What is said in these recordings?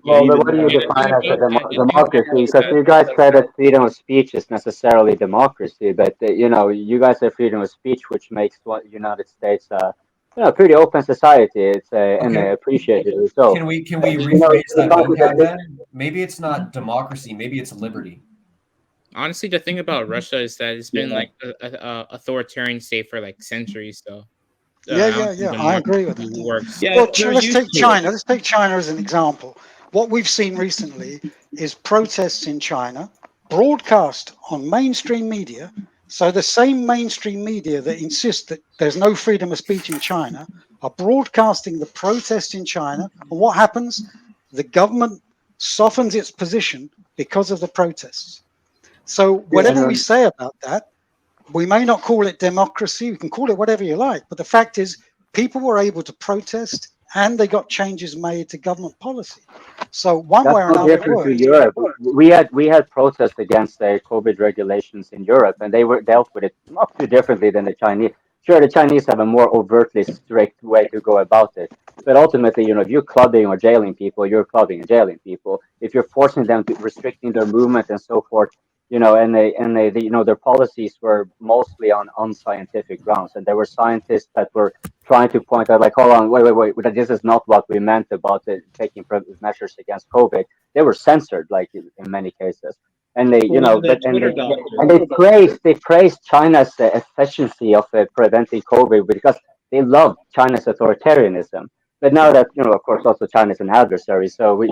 man. Well, what do you define as a democracy? Because you guys say that freedom of speech is necessarily democracy, but you guys have freedom of speech, which makes what United States a pretty open society. It's and Okay. appreciated so. Can we rephrase that vocab then? Maybe it's not democracy. Maybe it's liberty. Honestly, the thing about Russia is that it's been like a authoritarian state for like centuries. So I agree with that. Works. Well, let's take China. Let's take China as an example. What we've seen recently is protests in China broadcast on mainstream media. So the same mainstream media that insist that there's no freedom of speech in China are broadcasting the protest in China. And what happens? The government softens its position because of the protests. So whatever we say about that, we may not call it democracy. We can call it whatever you like. But the fact is, people were able to protest and they got changes made to government policy. So one way or another, it worked. Europe. We had protests against the COVID regulations in Europe, and they were dealt with it not too differently than the Chinese. Sure, the Chinese have a more overtly strict way to go about it, but ultimately, if you're clubbing or jailing people, you're clubbing and jailing people. If you're forcing them to restricting their movement and so forth, and their policies were mostly on unscientific grounds, and there were scientists that were trying to point out, like, hold on, wait, this is not what we meant about taking measures against COVID. They were censored, like in many cases, and they praised China's efficiency of preventing COVID because they love China's authoritarianism. But now that of course, also China is an adversary, so we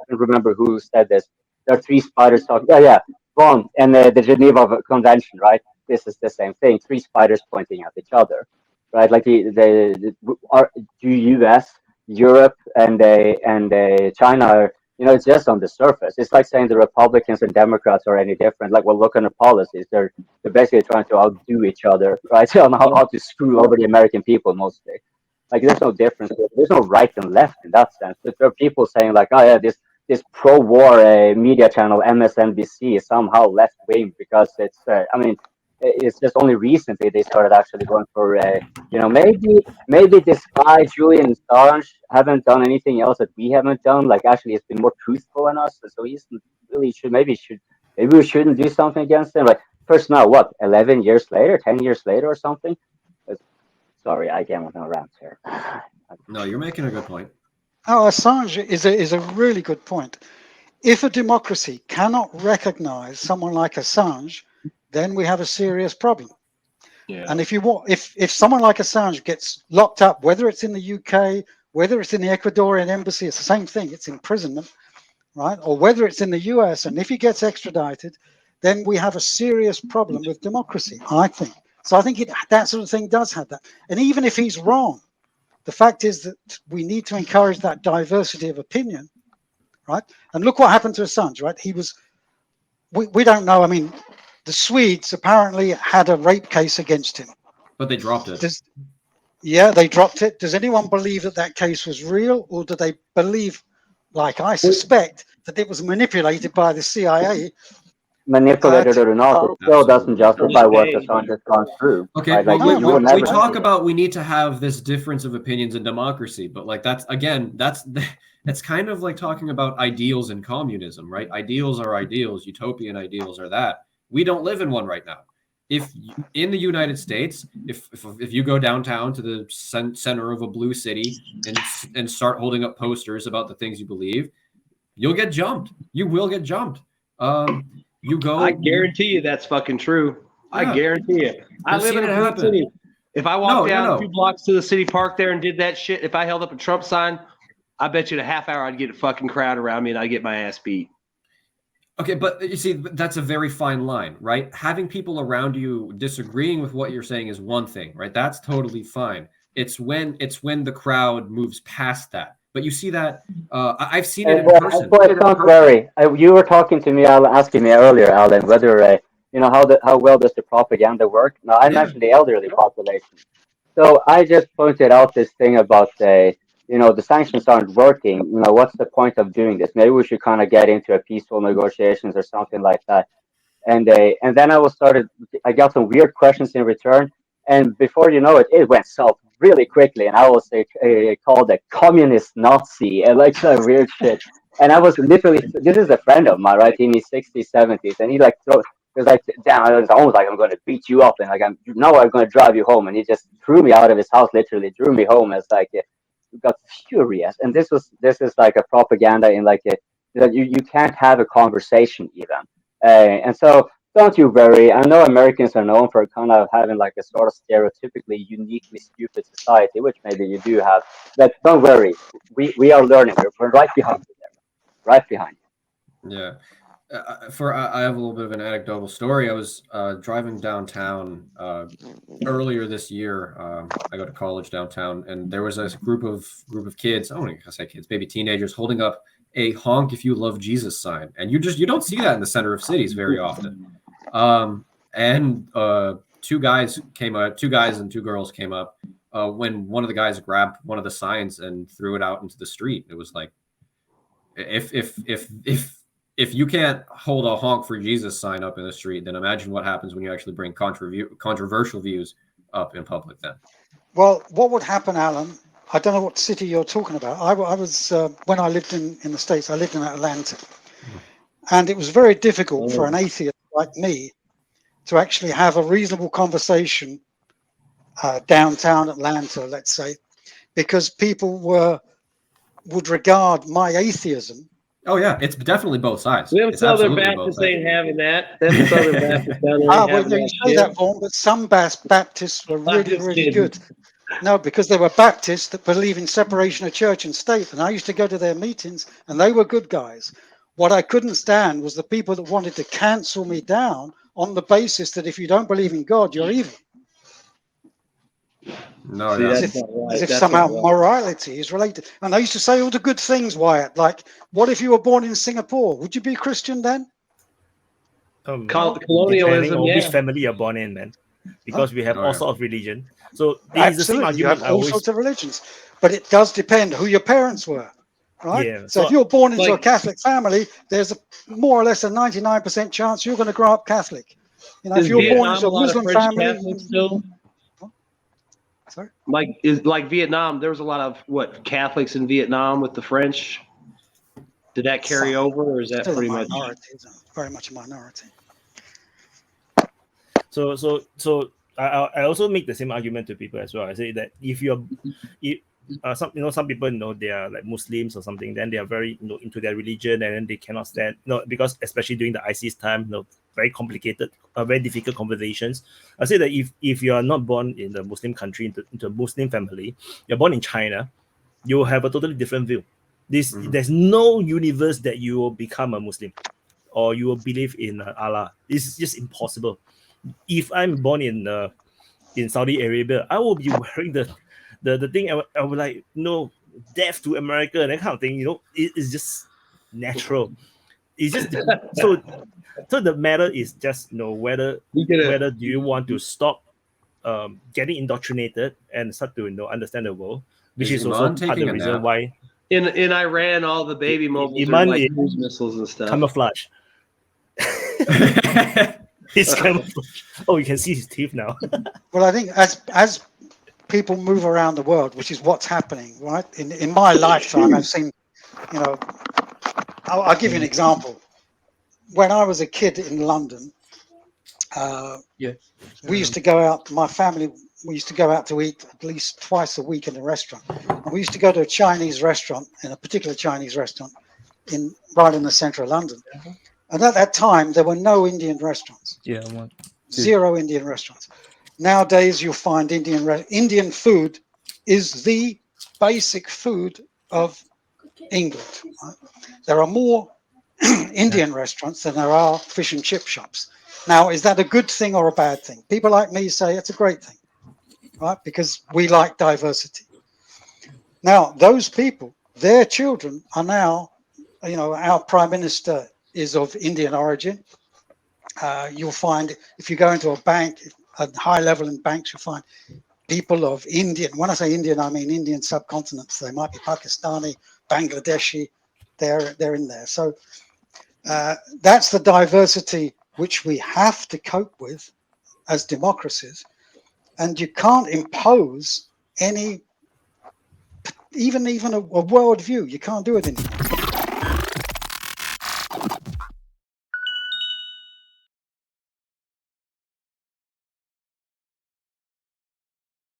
remember who said this. There are three spiders talking. And the Geneva Convention, right? This is the same thing. Three spiders pointing at each other, right? Like the U.S., Europe, and China are, it's just on the surface. It's like saying the Republicans and Democrats are any different. Like, well, look at the policies. They're basically trying to outdo each other, right? On how to screw over the American people mostly. Like, there's no difference. There's no right and left in that sense. But there are people saying like, oh yeah, this pro-war media channel MSNBC is somehow left-wing because it's it's just only recently they started actually going for maybe this guy Julian Assange haven't done anything else that we haven't done, like actually it's been more truthful than us, so he's really maybe we shouldn't do something against him. Like, first now, what, 11 years later, 10 years later or something? Sorry, I can't no rants here. No, you're making a good point. Oh, Assange is a really good point. If a democracy cannot recognize someone like Assange, then we have a serious problem. Yeah. And if someone like Assange gets locked up, whether it's in the UK, whether it's in the Ecuadorian embassy, it's the same thing. It's imprisonment, right? Or whether it's in the US, and if he gets extradited, then we have a serious problem with democracy, I think. So I think that sort of thing does have that. And even if he's wrong, the fact is that we need to encourage that diversity of opinion, right? And look what happened to Assange, right? We don't know. I mean, the Swedes apparently had a rape case against him. But they dropped it. They dropped it. Does anyone believe that case was real? Or do they believe, like I suspect, that it was manipulated by the CIA? Manipulated or not, it still doesn't justify what Assange has gone through. Okay, right? Like, we talk about we need to have this difference of opinions in democracy, but like that's kind of like talking about ideals in communism, right? Ideals are ideals, utopian ideals are that. We don't live in one right now. If in the United States, if you go downtown to the center of a blue city and start holding up posters about the things you believe, you'll get jumped. You will get jumped. I guarantee you that's fucking true. Yeah. I guarantee you. I live in a blue city. If I walked down 2 blocks to the city park there and did that shit, if I held up a Trump sign, I bet you in a half hour I'd get a fucking crowd around me and I'd get my ass beat. Okay, but you see, that's a very fine line, right? Having people around you disagreeing with what you're saying is one thing, right? That's totally fine. It's when the crowd moves past that. But you see that I've seen it in person. Don't worry. You were talking to me, asking me earlier, Alan, whether how well does the propaganda work? Now, I mentioned the elderly population. So I just pointed out this thing about the sanctions aren't working. What's the point of doing this? Maybe we should kind of get into a peaceful negotiations or something like that. And then I got some weird questions in return. And before you know it, it went south really quickly, and I was called a communist Nazi and like some weird shit. And I was literally, this is a friend of mine, right? In his 60s, 70s, and he like it was like, damn, it was almost like I'm going to beat you up, and like I'm going to drive you home. And he just threw me out of his house, literally drew me home as like got furious. And this is like a propaganda in like that you can't have a conversation even. And so don't you worry. I know Americans are known for kind of having like a sort of stereotypically uniquely stupid society, which maybe you do have. But don't worry, we are learning. We're right behind you there, right behind you. Yeah. I have a little bit of an anecdotal story. I was driving downtown earlier this year. I go to college downtown, and there was a group of kids. I don't want to say kids, maybe teenagers, holding up a "Honk if you love Jesus" sign, and you don't see that in the center of cities very often. And two guys and two girls came up when one of the guys grabbed one of the signs and threw it out into the street. It was like, if you can't hold a "Honk for Jesus" sign up in the street, then imagine what happens when you actually bring controversial views up in public then. Well, what would happen, Alan? I don't know what city you're talking about. I was, when I lived in the States, I lived in Atlanta. And it was very difficult for an atheist like me to actually have a reasonable conversation downtown Atlanta, let's say, because people would regard my atheism. Oh yeah, it's definitely both sides. Them Southern Baptists ain't having that. Them Southern Baptists down there ain't having well, you say that, Vaughn, but some Baptists were really good. No, because they were Baptists that believe in separation of church and state, and I used to go to their meetings, and they were good guys. What I couldn't stand was the people that wanted to cancel me down on the basis that if you don't believe in God, you're evil. No, as if somehow morality is related. And I used to say all the good things, Wyatt, like, what if you were born in Singapore? Would you be Christian then? Colonialism, which family you're born in, man. Because we have all sorts of religion. So it's the same argument. You have all sorts of religions. But it does depend who your parents were. Right? Yeah, so if you're born into a Catholic family, there's more or less a 99% chance you're going to grow up Catholic. You know, if you're born into a Muslim family, still? Sorry? Like Vietnam, there was a lot of Catholics in Vietnam with the French. Did that carry over, or is that pretty much very much a minority? So I also make the same argument to people as well. I say that if some people they are like Muslims or something, then they are very into their religion, and then they cannot stand because especially during the ISIS time, very complicated, very difficult conversations. I say that if you are not born in the Muslim country, into a Muslim family, you're born in China, you will have a totally different view. There's no universe that you will become a Muslim or you will believe in Allah. It's just impossible. If I'm born in Saudi Arabia, I will be wearing the thing. I would like death to America and that kind of thing. It's just natural. It's just so the matter is just whether do you want to stop getting indoctrinated and start to understand the world, which is also part of the reason why in Iran all the baby mobiles are like cruise missiles and stuff. Camouflage. He's camouflage. Oh, you can see his teeth now. Well, I think as people move around the world, which is what's happening, right? In my lifetime, I've seen, I'll give you an example. When I was a kid in London, we used to go out, my family, we used to go out to eat at least twice a week in a restaurant. And we used to go to a Chinese restaurant, in a particular Chinese restaurant, right in the centre of London. And at that time, there were no Indian restaurants. Zero Indian restaurants. Nowadays, you'll find Indian food is the basic food of England. Right? There are more Indian restaurants than there are fish and chip shops. Now, is that a good thing or a bad thing? People like me say it's a great thing, right? Because we like diversity. Now, those people, their children are now, our Prime Minister is of Indian origin. You'll find, if you go into a bank, at high level in banks, you'll find people of Indian. When I say Indian, I mean Indian subcontinents. They might be Pakistani, Bangladeshi. They're in there. So that's the diversity which we have to cope with as democracies. And you can't impose any, even a worldview. You can't do it anymore.